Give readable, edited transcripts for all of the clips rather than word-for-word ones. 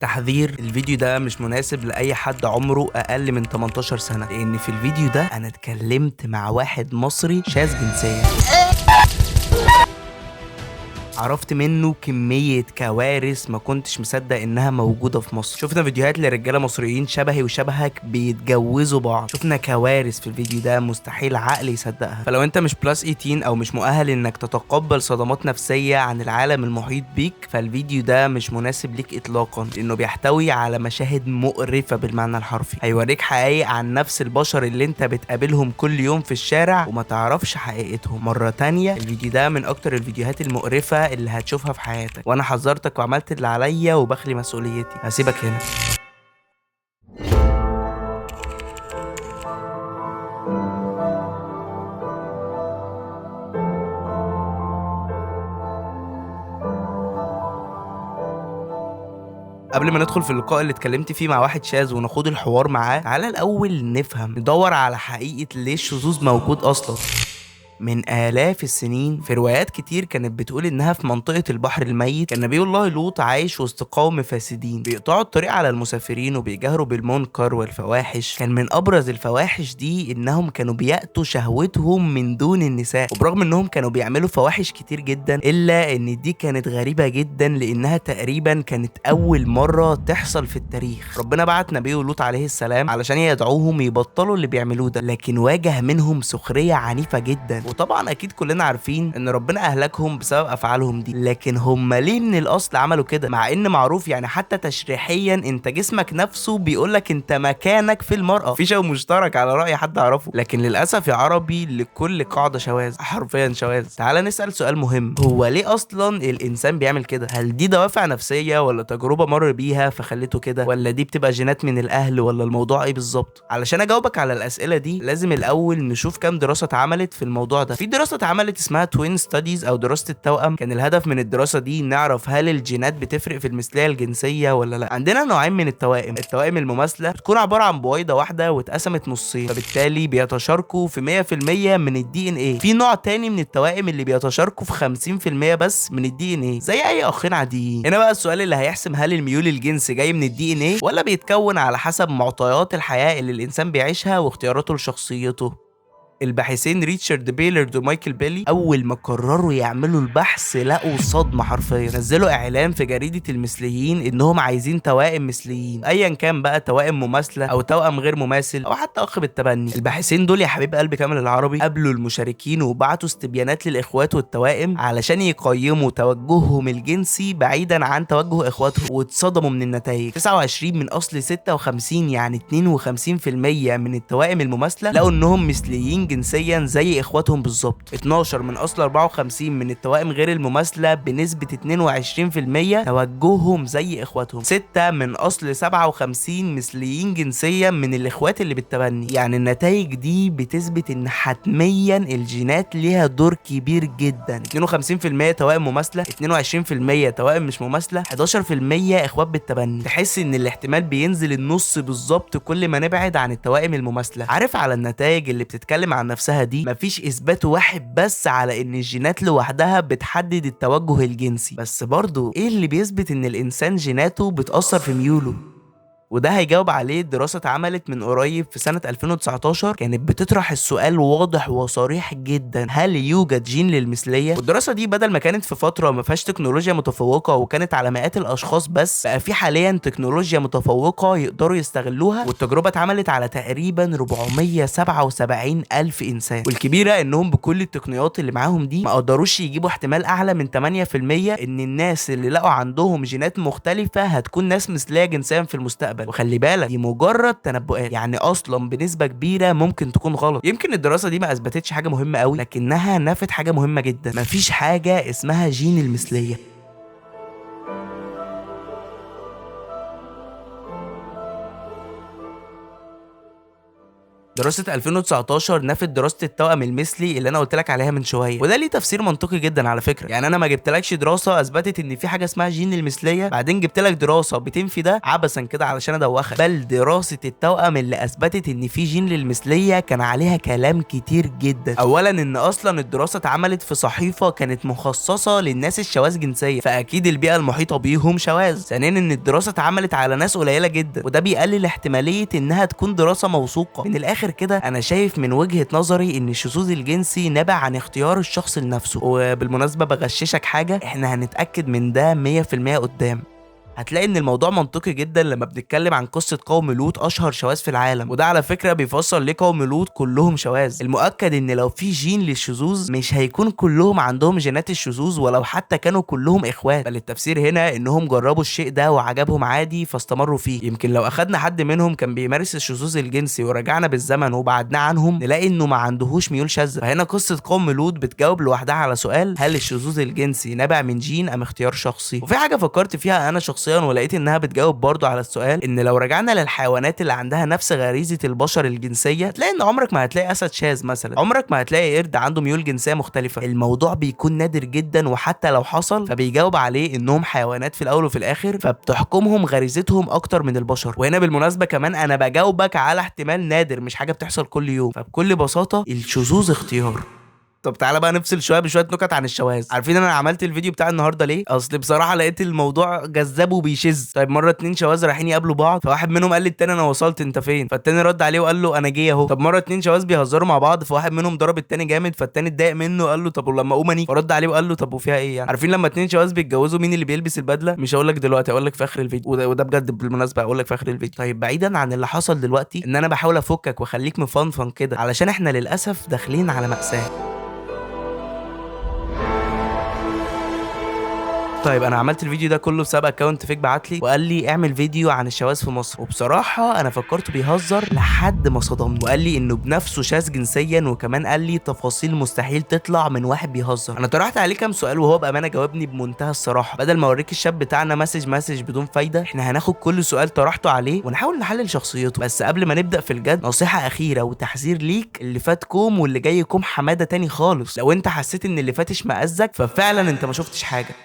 تحذير: الفيديو ده مش مناسب لأي حد عمره أقل من 18 سنة، لأن في الفيديو ده أنا اتكلمت مع واحد مصري شاذ جنسيا. عرفت منه كمية كوارث ما كنتش مصدق انها موجودة في مصر. شفنا فيديوهات لرجالة مصريين شبهي وشبهك بيتجوزوا بعض. شفنا كوارث في الفيديو ده مستحيل عقل يصدقها. فلو انت مش بلس 18 او مش مؤهل انك تتقبل صدمات نفسية عن العالم المحيط بيك، فالفيديو ده مش مناسب ليك اطلاقا، لانه بيحتوي على مشاهد مقرفة بالمعنى الحرفي. هيوريك حقائق عن نفس البشر اللي انت بتقابلهم كل يوم في الشارع وما تعرفش حقيقتهم. مرة تانية، الفيديو ده من اكتر الفيديوهات المقرفة اللي هتشوفها في حياتك، وانا حذرتك وعملت اللي عليا وبخلي مسؤوليتي. هسيبك هنا. قبل ما ندخل في اللقاء اللي اتكلمت فيه مع واحد شاذ ونخوض الحوار معاه، تعالى الاول نفهم، ندور على حقيقة ليه الشذوذ موجود اصلا. من آلاف السنين في روايات كتير كانت بتقول إنها في منطقة البحر الميت كان نبي الله لوط عايش وسط قوم فاسدين بيقطعوا الطريق على المسافرين وبيجاهروا بالمنكر والفواحش. كان من أبرز الفواحش دي إنهم كانوا بيأتوا شهوتهم من دون النساء، وبرغم إنهم كانوا بيعملوا فواحش كتير جدا إلا إن دي كانت غريبة جدا، لأنها تقريبا كانت أول مرة تحصل في التاريخ. ربنا بعت نبيه لوط عليه السلام علشان يدعوهم يبطلوا اللي بيعملوه ده، لكن واجه منهم سخرية عنيفة جدا. وطبعا اكيد كلنا عارفين ان ربنا اهلكهم بسبب افعالهم دي، لكن هم ليه من الاصل عملوا كده؟ مع ان معروف يعني حتى تشريحيا انت جسمك نفسه بيقولك انت مكانك في المرأة، في شيء مشترك على رأي حد اعرفه. لكن للاسف يا عربي لكل قاعدة شواذ، حرفيا شواذ. تعال نسأل سؤال مهم: هو ليه اصلا الانسان بيعمل كده؟ هل دي دوافع نفسية ولا تجربة مر بيها فخلته كده، ولا دي بتبقى جينات من الاهل، ولا الموضوع ايه بالظبط؟ علشان اجاوبك على الاسئلة دي لازم الاول نشوف كام دراسة اتعملت في الموضوع ده. في دراسة اتعملت اسمها توين ستاديز او دراسة التوأم. كان الهدف من الدراسة دي نعرف هل الجينات بتفرق في المثلية الجنسية ولا لا. عندنا نوعين من التوائم المماثلة بتكون عبارة عن بويضة واحدة واتقسمت نصين، فبالتالي بيتشاركوا في 100% من الدي ان ايه. في نوع تاني من التوائم اللي بيتشاركوا في 50% بس من الدي ان ايه، زي اي اخين عاديين. هنا بقى السؤال اللي هيحسم هل الميول الجنسي جاي من الدي ان ايه ولا بيتكون على حسب معطيات الحياة اللي الانسان بيعيشها واختياراته لشخصيته. الباحثين ريتشارد بيلرد ومايكل بيلي اول ما قرروا يعملوا البحث لقوا صدمه حرفيا. نزلوا اعلان في جريده المثليين انهم عايزين توائم مثليين، ايا كان بقى توائم مماثله او توأم غير مماثل او حتى اخ بالتبني. الباحثين دول يا حبيب قلب كامل العربي قابلوا المشاركين وبعتوا استبيانات للاخوات والتوائم علشان يقيموا توجههم الجنسي بعيدا عن توجه اخواتهم، واتصدموا من النتائج. 29 من اصل 56 يعني 52% من التوائم المماثله لقوا انهم مثليين جنسيا زي اخواتهم بالظبط. 12 من اصل 54 من التوائم غير المماثله بنسبه 22% توجههم زي اخواتهم. 6 من اصل 57 مثليين جنسيا من الاخوات اللي بالتبني. يعني النتائج دي بتثبت ان حتميا الجينات ليها دور كبير جدا. 52% توائم مماثله، 22% توائم مش مماثله، 11% اخوات بالتبني. تحس ان الاحتمال بينزل النص بالظبط كل ما نبعد عن التوائم المماثله. عارف على النتائج اللي بتتكلم عن نفسها دي مفيش اثبات واحد بس على ان الجينات لوحدها بتحدد التوجه الجنسي، بس برضو ايه اللي بيثبت ان الانسان جيناته بتأثر في ميوله؟ وده هيجاوب عليه دراسة اتعملت من قريب في سنة 2019 كانت بتطرح السؤال واضح وصريح جدا: هل يوجد جين للمثلية؟ والدراسة دي بدل ما كانت في فترة ما فيهاش تكنولوجيا متفوقة وكانت على مئات الأشخاص بس، بقى في حاليا تكنولوجيا متفوقة يقدروا يستغلوها. والتجربة اتعملت على تقريبا 477 ألف إنسان، والكبيرة إنهم بكل التقنيات اللي معاهم دي ما قدروش يجيبوا احتمال أعلى من 8% إن الناس اللي لقوا عندهم جينات مختلفة هتكون ناس مثلية جنسيا في المستقبل. وخلي بالك دي مجرد تنبؤات، يعني اصلا بنسبه كبيره ممكن تكون غلط. يمكن الدراسه دي ما اثبتتش حاجه مهمه قوي، لكنها نفت حاجه مهمه جدا: مفيش حاجه اسمها جين المثليه. دراسة 2019 نفت دراسة التوأم المثلي اللي انا قلت لك عليها من شوية، وده ليه تفسير منطقي جدا على فكرة. يعني انا ما جبتلكش دراسة اثبتت ان في حاجة اسمها جين المثلية بعدين جبت لك دراسة بتنفي ده عبثا كده علشان ادوخك، بل دراسة التوأم اللي اثبتت ان في جين للمثلية كان عليها كلام كتير جدا. اولا ان اصلا الدراسة اتعملت في صحيفة كانت مخصصة للناس الشواذ جنسية، فاكيد البيئة المحيطة بيهم شواذ. ثانيا ان الدراسة اتعملت على ناس قليلة جدا، وده بيقلل احتمالية انها تكون دراسة موثوقة. من الاخر كده انا شايف من وجهة نظري ان الشذوذ الجنسي نابع عن اختيار الشخص لنفسه. وبالمناسبة بغششك حاجة، احنا هنتأكد من ده 100% قدام. هتلاقي ان الموضوع منطقي جدا لما بنتكلم عن قصه قوم لوط اشهر شواذ في العالم، وده على فكره بيفسر ليه قوم لوط كلهم شواذ. المؤكد ان لو في جين للشذوذ مش هيكون كلهم عندهم جينات الشذوذ ولو حتى كانوا كلهم اخوات، بل التفسير هنا انهم جربوا الشيء ده وعجبهم عادي فاستمروا فيه. يمكن لو اخدنا حد منهم كان بيمارس الشذوذ الجنسي ورجعنا بالزمن وبعدناه عنهم نلاقي انه ما عندهوش ميول شاذه. فهنا قصه قوم لوط بتجاوب لوحدها على سؤال هل الشذوذ الجنسي نابع من جين ام اختيار شخصي. وفي حاجه فكرت فيها انا شخصيا ولقيت انها بتجاوب برضو على السؤال، ان لو رجعنا للحيوانات اللي عندها نفس غريزه البشر الجنسيه هتلاقي ان عمرك ما هتلاقي اسد شاذ مثلا، عمرك ما هتلاقي قرد عنده ميول جنسيه مختلفه. الموضوع بيكون نادر جدا، وحتى لو حصل فبيجاوب عليه انهم حيوانات في الاول وفي الاخر، فبتحكمهم غريزتهم اكتر من البشر. وهنا بالمناسبه كمان انا بجاوبك على احتمال نادر مش حاجه بتحصل كل يوم، فبكل بساطه الشذوذ اختيار. طب تعالى بقى نفصل شويه بشويه نكت عن الشواذ. عارفين انا عملت الفيديو بتاع النهارده ليه؟ اصل بصراحه لقيت الموضوع جذاب وبيشز. طيب مره اتنين شواذ رايحين يقابلوا بعض، فواحد منهم قال للتاني انا وصلت انت فين؟ فالتاني رد عليه وقال له انا جاي اهو. طب مره اتنين شواذ بيهزروا مع بعض، فواحد منهم ضرب التاني جامد، فالتاني اتضايق منه قال له طب ولما اقوم اني؟ فرد عليه وقال له طب وفيها ايه يعني؟ عارفين لما اتنين شواذ بيتجوزوا مين اللي بيلبس البدله؟ مش هقول لك دلوقتي، هقول لك في اخر الفيديو، وده بجد بالمناسبه هقول لك في اخر الفيديو. طيب بعيدا عن اللي حصل دلوقتي، ان انا بحاول افكك واخليك مفنفن كده علشان احنا للاسف داخلين على مأساة. طيب انا عملت الفيديو ده كله بسبب اكونت فيك بعت لي وقال لي اعمل فيديو عن الشواذ في مصر، وبصراحه انا فكرته بيهزر لحد ما صدمني، وقال لي انه بنفسه شاذ جنسيا، وكمان قال لي تفاصيل مستحيل تطلع من واحد بيهزر. انا طرحت عليه كام سؤال وهو بامانه جاوبني بمنتهى الصراحه. بدل ما اوريك الشاب بتاعنا مسج بدون فايده، احنا هناخد كل سؤال طرحته عليه ونحاول نحلل شخصيته. بس قبل ما نبدا في الجد، نصيحه اخيره وتحذير ليك، اللي فات كوم واللي جاي كوم حماده تاني خالص. لو انت حسيت ان اللي فات اشمئزك ففعلا انت ما شفتش حاجه.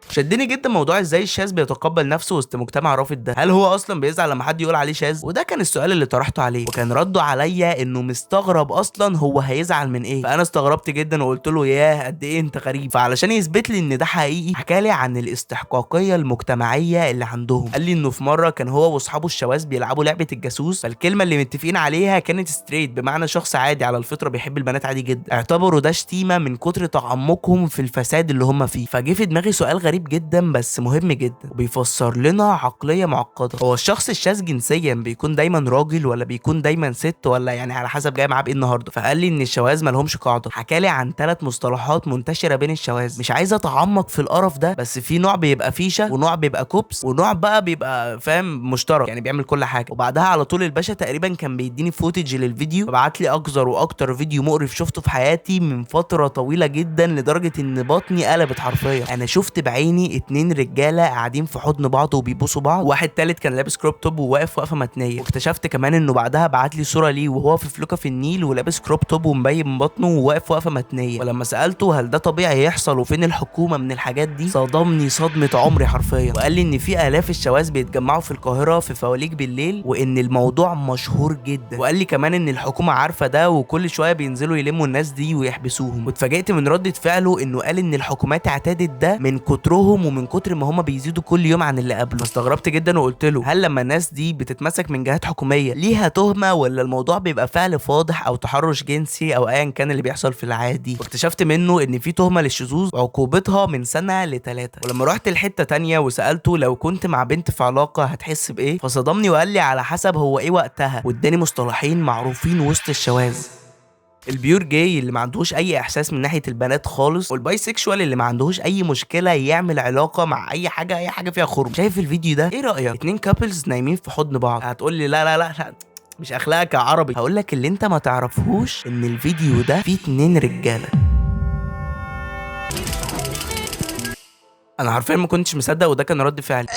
شدني جدا موضوع ازاي الشاذ بيتقبل نفسه وسط مجتمع رافض ده. هل هو اصلا بيزعل لما حد يقول عليه شاذ؟ وده كان السؤال اللي طرحته عليه، وكان رده عليا انه مستغرب اصلا هو هيزعل من ايه. فانا استغربت جدا وقلت له ياه قد ايه انت غريب. فعلشان يثبت لي ان ده حقيقي حكالي عن الاستحقاقيه المجتمعيه اللي عندهم. قال لي انه في مره كان هو واصحابه الشواذ بيلعبوا لعبه الجاسوس، فالكلمه اللي متفقين عليها كانت ستريت، بمعنى شخص عادي على الفطره بيحب البنات عادي جدا. اعتبروا ده شتيمه من كتر تعمقهم في الفساد اللي هم فيه. فجه في دماغي سؤال غريب جدا بس مهم جدا، وبيفسر لنا عقليه معقده. هو الشخص الشاذ جنسيا بيكون دايما راجل ولا بيكون دايما ست، ولا يعني على حسب جاي معاه بايه النهارده؟ فقال لي ان الشواذ مالهمش قاعده. حكالي عن 3 مصطلحات منتشره بين الشواذ. مش عايز اتعمق في القرف ده، بس في نوع بيبقى فيشه، ونوع بيبقى كوبس، ونوع بقى بيبقى فاهم مشترك، يعني بيعمل كل حاجه. وبعدها على طول الباشا تقريبا كان بيديني فوتج للفيديو، فبعت لي اقذر واكتر فيديو مقرف شفته في حياتي من فتره طويله جدا، لدرجه ان بطني قلبت حرفيا. انا شفت بعيني 2 رجاله قاعدين في حضن بعض وبيبوسوا بعض، واحد تالت كان لابس كروب توب وواقف وقفه متنيه. واكتشفت كمان انه بعدها بعت لي صوره ليه وهو في فلوكه في النيل ولابس كروب توب ومبين بطنه وواقف وقفه متنيه. ولما سالته هل ده طبيعي يحصل وفين الحكومه من الحاجات دي، صدمني صدمه عمري حرفيا. وقال لي ان في الاف الشواذ بيتجمعوا في القاهره في فواليك بالليل، وان الموضوع مشهور جدا. وقال لي كمان ان الحكومه عارفه ده وكل شويه بينزلوا يلموا الناس دي ويحبسوهم. واتفاجئت من ردة فعله انه قال ان الحكومات اعتادت ده من كترهم ومن كتر ما هم بيزيدوا كل يوم عن اللي قبله. فاستغربت جدا وقلت له هل لما الناس دي بتتمسك من جهات حكوميه ليها تهمه، ولا الموضوع بيبقى فعل فاضح او تحرش جنسي او ايا كان اللي بيحصل في العادي؟ واكتشفت منه ان في تهمه للشذوذ عقوبتها من سنه ل3. ولما رحت لحته تانية وسالته لو كنت مع بنت في علاقه هتحس بايه، فصدمني وقال لي على حسب هو ايه وقتها، واداني مصطلحين معروفين وسط الشواذ: البيور جاي اللي ما عندهوش اي احساس من ناحيه البنات خالص، والباي سيكشوال اللي ما عندهوش اي مشكله يعمل علاقه مع اي حاجه فيها خرم. شايف الفيديو ده؟ ايه رايك؟ 2 كابلز نايمين في حضن بعض. هتقول لي لا لا لا, لا. مش اخلاقك يا عربي. هقول لك اللي انت ما تعرفهوش، ان الفيديو ده فيه 2 رجاله. انا حرفيا ما كنتش مصدق، وده كان رد فعلي.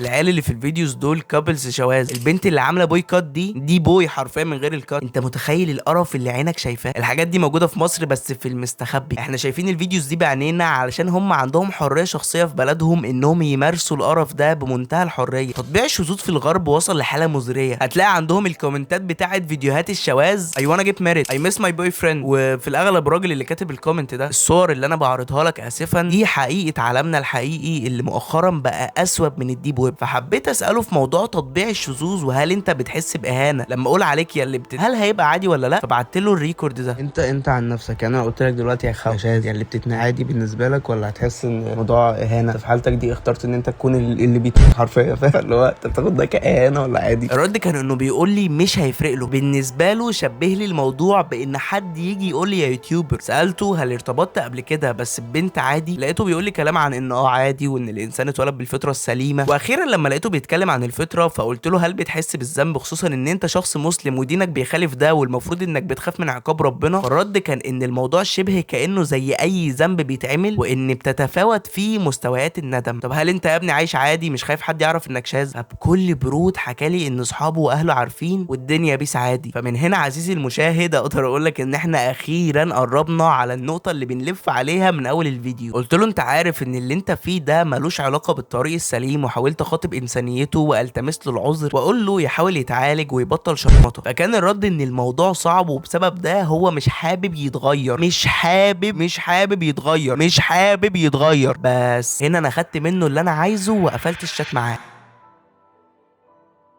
العيال اللي في الفيديوز دول كابلز شواذ. البنت اللي عامله بوي كات دي بوي حرفيا من غير الكات. انت متخيل القرف اللي عينك شايفاه؟ الحاجات دي موجوده في مصر بس في المستخبي. احنا شايفين الفيديوز دي بعينينا علشان هم عندهم حريه شخصيه في بلدهم انهم يمارسوا القرف ده بمنتهى الحريه. تطبيع الشذوذ في الغرب وصل لحاله مزريه. هتلاقي عندهم الكومنتات بتاعت فيديوهات الشواذ I wanna get married I miss my boyfriend، وفي الاغلب الراجل اللي كاتب الكومنت ده. الصور اللي انا بعرضها لك اسفا دي حقيقه عالمنا الحقيقي اللي مؤخرا بقى اسود من الديب ويب. فحبيت اساله في موضوع تطبيع الشذوذ وهل انت بتحس باهانه لما اقول عليك يا اللي هل هيبقى عادي ولا لا؟ فبعت له الريكورد ده. انت عن نفسك يعني انا قلت لك دلوقتي يا شاذ يعني اللي بتتنى عادي بالنسبه لك ولا هتحس ان الموضوع اهانه؟ في حالتك دي اخترت ان انت تكون اللي بيتنى حرفيا، فاهم اللي هو انت بتاخد ده كاهانه ولا عادي؟ الرد كان انه بيقول لي مش هيفرق له، بالنسبه له شبه لي الموضوع بان حد يجي يقول لي يا يوتيوبر. سالته هل ارتبطت قبل كده بس ببنت عادي؟ لقيته بيقول لي كلام عن انه عادي وان الانسان اتولد بالفطره السليمه. واخيرا لما لقيته بيتكلم عن الفطره فقلت له هل بتحس بالذنب خصوصا ان انت شخص مسلم ودينك بيخالف ده والمفروض انك بتخاف من عقاب ربنا؟ فالرد كان ان الموضوع شبه كانه زي اي ذنب بيتعمل وان بتتفاوت فيه مستويات الندم. طب هل انت يا ابني عايش عادي مش خايف حد يعرف انك شاذ؟ بكل برود حكالي ان اصحابه واهله عارفين والدنيا بيس عادي. فمن هنا عزيزي المشاهد اقدر اقول لك ان احنا اخيرا قربنا على النقطه اللي بنلف عليها من اول الفيديو. قلت له انت عارف ان اللي انت فيه ده ملوش علاقه بالطريق السليم، وحاولت اخاطب انسانيته والتمس له العذر واقول له يحاول يتعالج ويبطل شخمطه. فكان الرد ان الموضوع صعب وبسبب ده هو مش حابب يتغير، مش حابب يتغير. بس هنا انا خدت منه اللي انا عايزه وقفلت الشات معاه.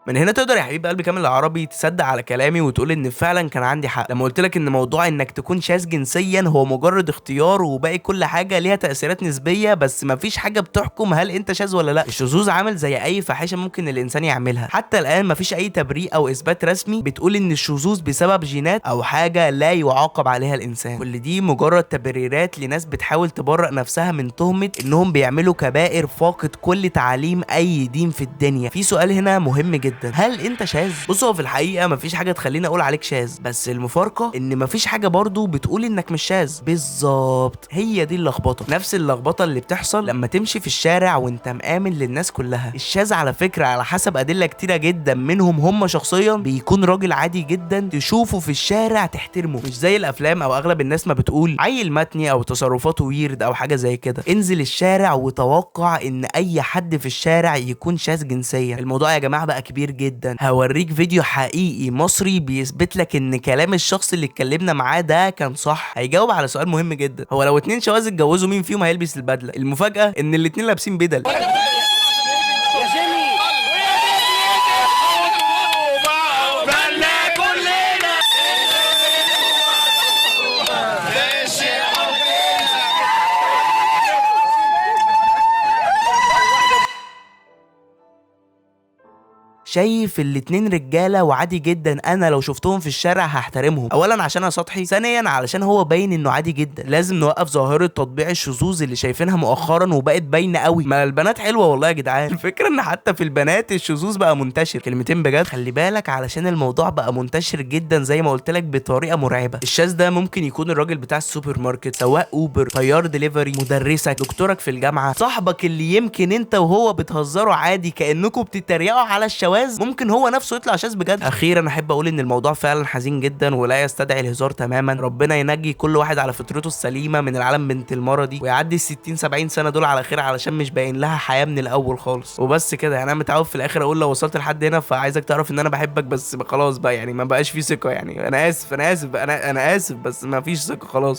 من هنا تقدر يا حبيب قلبي كامل العربي تصدق على كلامي وتقول ان فعلا كان عندي حق لما قلت لك ان موضوع انك تكون شاذ جنسيا هو مجرد اختيار وباقي كل حاجه ليها تاثيرات نسبيه، بس مفيش حاجه بتحكم هل انت شاذ ولا لا. الشذوذ عامل زي اي فاحشه ممكن الانسان يعملها. حتى الان مفيش اي تبرير او اثبات رسمي بتقول ان الشذوذ بسبب جينات او حاجه لا يعاقب عليها الانسان. كل دي مجرد تبريرات لناس بتحاول تبرئ نفسها من تهمه انهم بيعملوا كبائر فاقد كل تعاليم اي دين في الدنيا. في سؤال هنا مهم جدا، هل انت شاذ؟ بص هو في الحقيقه مفيش حاجه تخليني اقول عليك شاذ، بس المفارقه ان مفيش حاجه برضو بتقول انك مش شاذ. بالظبط هي دي اللخبطه، نفس اللخبطه اللي بتحصل لما تمشي في الشارع وانت مآمن للناس كلها. الشاذ على فكره على حسب ادله كتيره جدا منهم هم شخصيا بيكون راجل عادي جدا تشوفه في الشارع تحترمه، مش زي الافلام او اغلب الناس ما بتقول عيل متني او تصرفاته ويرد او حاجه زي كده. انزل الشارع وتوقع ان اي حد في الشارع يكون شاذ جنسيا. الموضوع يا جماعه بقى كبير جدا. هوريك فيديو حقيقي مصري بيثبت لك ان كلام الشخص اللي اتكلمنا معاه ده كان صح. هيجاوب على سؤال مهم جدا، هو لو اتنين شواذ اتجوزوا مين فيهم هيلبس البدله؟ المفاجاه ان الاتنين لابسين بدل. شايف الاتنين رجاله وعادي جدا، انا لو شفتهم في الشارع هحترمهم. اولا عشان انا سطحي، ثانيا علشان هو باين انه عادي جدا. لازم نوقف ظاهره تطبيع الشذوذ اللي شايفينها مؤخرا وبقت باينه قوي. ما البنات حلوه والله يا جدعان. الفكره ان حتى في البنات الشذوذ بقى منتشر. كلمتين بجد، خلي بالك علشان الموضوع بقى منتشر جدا زي ما قلت لك بطريقه مرعبه. الشاذ ده ممكن يكون الراجل بتاع السوبر ماركت، سواق اوبر، طيار دليفري، مدرسك، دكتورك في الجامعه، صاحبك اللي يمكن انت وهو بتهزروا عادي كانكم بتتريقوا على الشواذ، ممكن هو نفسه يطلع شاذ بجد. اخيرا احب اقول ان الموضوع فعلا حزين جدا ولا يستدعي الهزار تماما. ربنا ينجي كل واحد على فطرته السليمه من العالم بنت المره دي، ويعدي ال60 70 سنه دول على خير علشان مش باين لها حياه من الاول خالص. وبس كده يعني. انا متعود في الاخر اقول لو وصلت لحد هنا فعايزك تعرف ان انا بحبك، بس خلاص بقى يعني ما بقاش في ثقه. يعني انا اسف بس ما فيش ثقه خلاص.